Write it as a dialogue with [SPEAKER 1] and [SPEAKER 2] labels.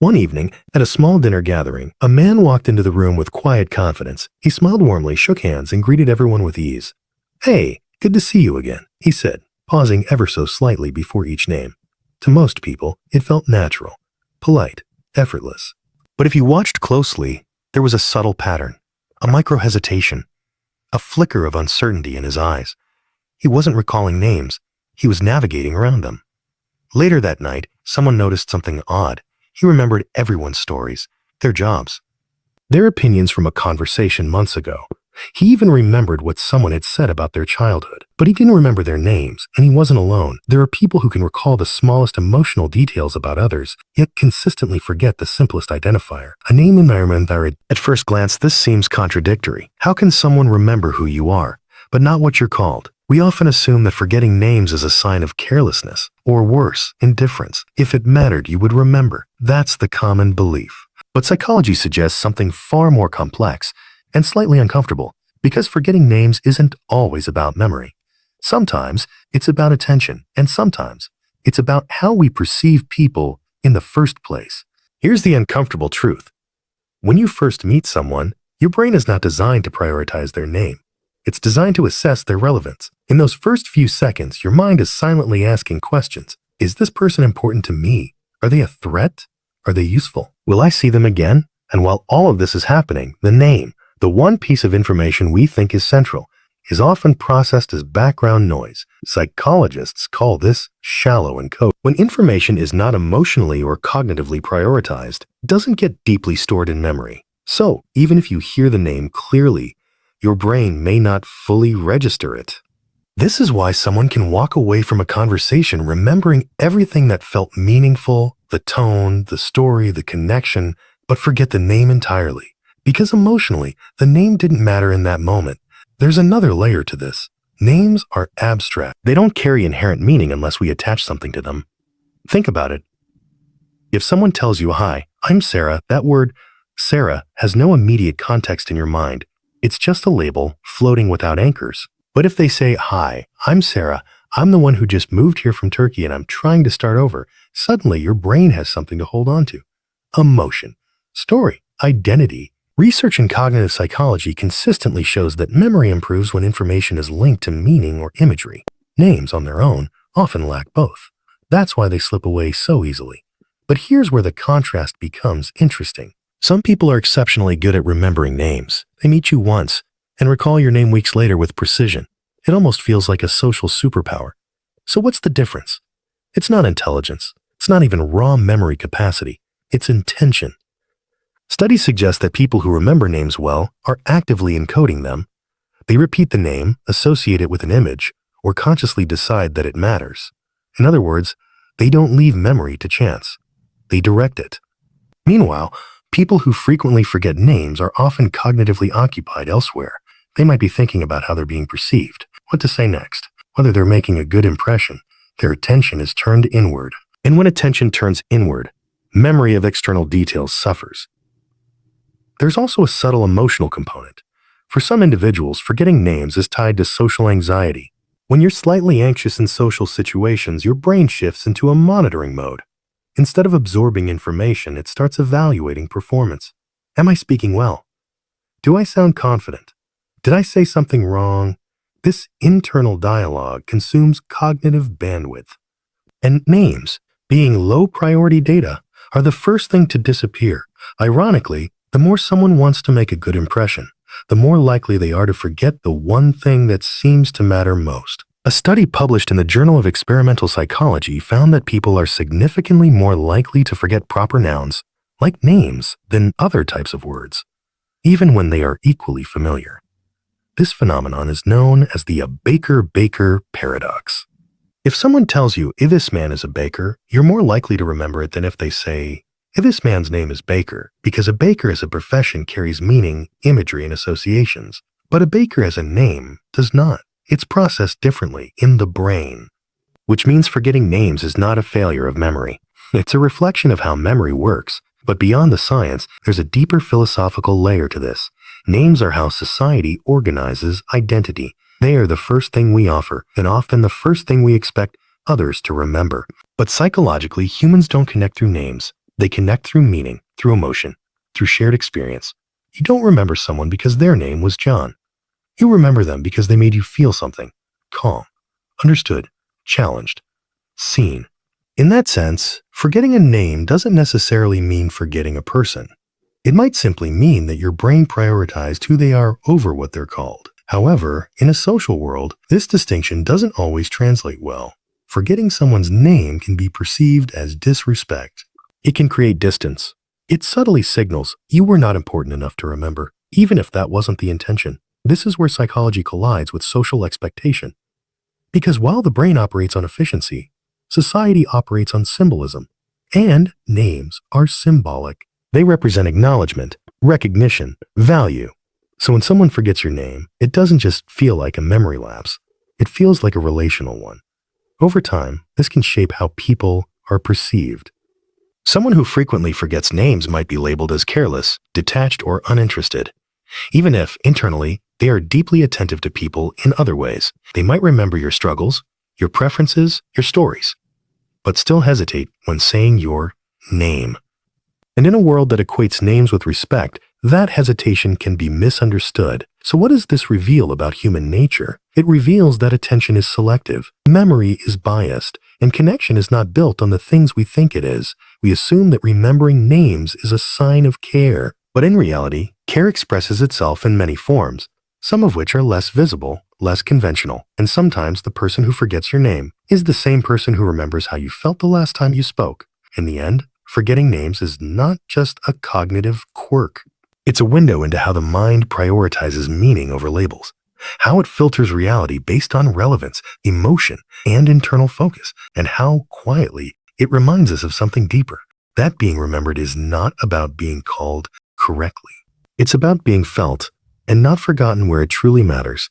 [SPEAKER 1] One evening, at a small dinner gathering, a man walked into the room with quiet confidence. He smiled warmly, shook hands, and greeted everyone with ease. "Hey, good to see you again," he said, pausing ever so slightly before each name. To most people, it felt natural, polite, effortless. But if you watched closely, there was a subtle pattern, a micro-hesitation, a flicker of uncertainty in his eyes. He wasn't recalling names, he was navigating around them. Later that night, someone noticed something odd. He remembered everyone's stories, their jobs, their opinions from a conversation months ago. He even remembered what someone had said about their childhood, but he didn't remember their names, and he wasn't alone. There are people who can recall the smallest emotional details about others, yet consistently forget the simplest identifier, a name environment. At first glance, this seems contradictory. How can someone remember who you are, but not what you're called? We often assume that forgetting names is a sign of carelessness, or worse, indifference. If it mattered, you would remember. That's the common belief. But psychology suggests something far more complex and slightly uncomfortable, because forgetting names isn't always about memory. Sometimes it's about attention, and sometimes it's about how we perceive people in the first place. Here's the uncomfortable truth. When you first meet someone, your brain is not designed to prioritize their name. It's designed to assess their relevance. In those first few seconds, your mind is silently asking questions. Is this person important to me? Are they a threat? Are they useful? Will I see them again? And while all of this is happening, the name, the one piece of information we think is central, is often processed as background noise. Psychologists call this shallow encoding. When information is not emotionally or cognitively prioritized, it doesn't get deeply stored in memory. So, even if you hear the name clearly, your brain may not fully register it. This is why someone can walk away from a conversation remembering everything that felt meaningful, the tone, the story, the connection, but forget the name entirely. Because emotionally, the name didn't matter in that moment. There's another layer to this. Names are abstract. They don't carry inherent meaning unless we attach something to them. Think about it. If someone tells you, "Hi, I'm Sarah," that word, Sarah, has no immediate context in your mind. It's just a label floating without anchors. But if they say, "Hi, I'm Sarah, I'm the one who just moved here from Turkey and I'm trying to start over," suddenly your brain has something to hold on to. Emotion, story, identity. Research in cognitive psychology consistently shows that memory improves when information is linked to meaning or imagery. Names on their own often lack both. That's why they slip away so easily. But here's where the contrast becomes interesting. Some people are exceptionally good at remembering names. They meet you once and recall your name weeks later with precision. It almost feels like a social superpower. So what's the difference? It's not intelligence. It's not even raw memory capacity. It's intention. Studies suggest that people who remember names well are actively encoding them. They repeat the name, associate it with an image, or consciously decide that it matters. In other words, they don't leave memory to chance. They direct it. Meanwhile, people who frequently forget names are often cognitively occupied elsewhere. They might be thinking about how they're being perceived, what to say next, whether they're making a good impression. Their attention is turned inward. And when attention turns inward, memory of external details suffers. There's also a subtle emotional component. For some individuals, forgetting names is tied to social anxiety. When you're slightly anxious in social situations, your brain shifts into a monitoring mode. Instead of absorbing information, it starts evaluating performance. Am I speaking well? Do I sound confident? Did I say something wrong? This internal dialogue consumes cognitive bandwidth. And names, being low-priority data, are the first thing to disappear. Ironically, the more someone wants to make a good impression, the more likely they are to forget the one thing that seems to matter most. A study published in the Journal of Experimental Psychology found that people are significantly more likely to forget proper nouns, like names, than other types of words, even when they are equally familiar. This phenomenon is known as the baker-baker paradox. If someone tells you, "This man is a baker," you're more likely to remember it than if they say, "This man's name is Baker," because a baker as a profession carries meaning, imagery, and associations. But a baker as a name does not. It's processed differently in the brain, which means forgetting names is not a failure of memory. It's a reflection of how memory works. But beyond the science, there's a deeper philosophical layer to this. Names are how society organizes identity. They are the first thing we offer, and often the first thing we expect others to remember. But psychologically, humans don't connect through names. They connect through meaning, through emotion, through shared experience. You don't remember someone because their name was John. You remember them because they made you feel something. Calm, understood, challenged, seen. In that sense, forgetting a name doesn't necessarily mean forgetting a person. It might simply mean that your brain prioritized who they are over what they're called. However, in a social world, this distinction doesn't always translate well. Forgetting someone's name can be perceived as disrespect. It can create distance. It subtly signals you were not important enough to remember, even if that wasn't the intention. This is where psychology collides with social expectation. Because while the brain operates on efficiency, society operates on symbolism, and names are symbolic. They represent acknowledgement, recognition, value. So when someone forgets your name, it doesn't just feel like a memory lapse. It feels like a relational one. Over time, this can shape how people are perceived. Someone who frequently forgets names might be labeled as careless, detached, or uninterested, even if, internally, they are deeply attentive to people in other ways. They might remember your struggles, your preferences, your stories, but still hesitate when saying your name. And in a world that equates names with respect, that hesitation can be misunderstood. So what does this reveal about human nature? It reveals that attention is selective, memory is biased, and connection is not built on the things we think it is. We assume that remembering names is a sign of care. But in reality, care expresses itself in many forms, some of which are less visible, less conventional, and sometimes the person who forgets your name is the same person who remembers how you felt the last time you spoke. In the end, forgetting names is not just a cognitive quirk. It's a window into how the mind prioritizes meaning over labels, how it filters reality based on relevance, emotion, and internal focus, and how quietly it reminds us of something deeper. That being remembered is not about being called correctly. It's about being felt and not forgotten where it truly matters.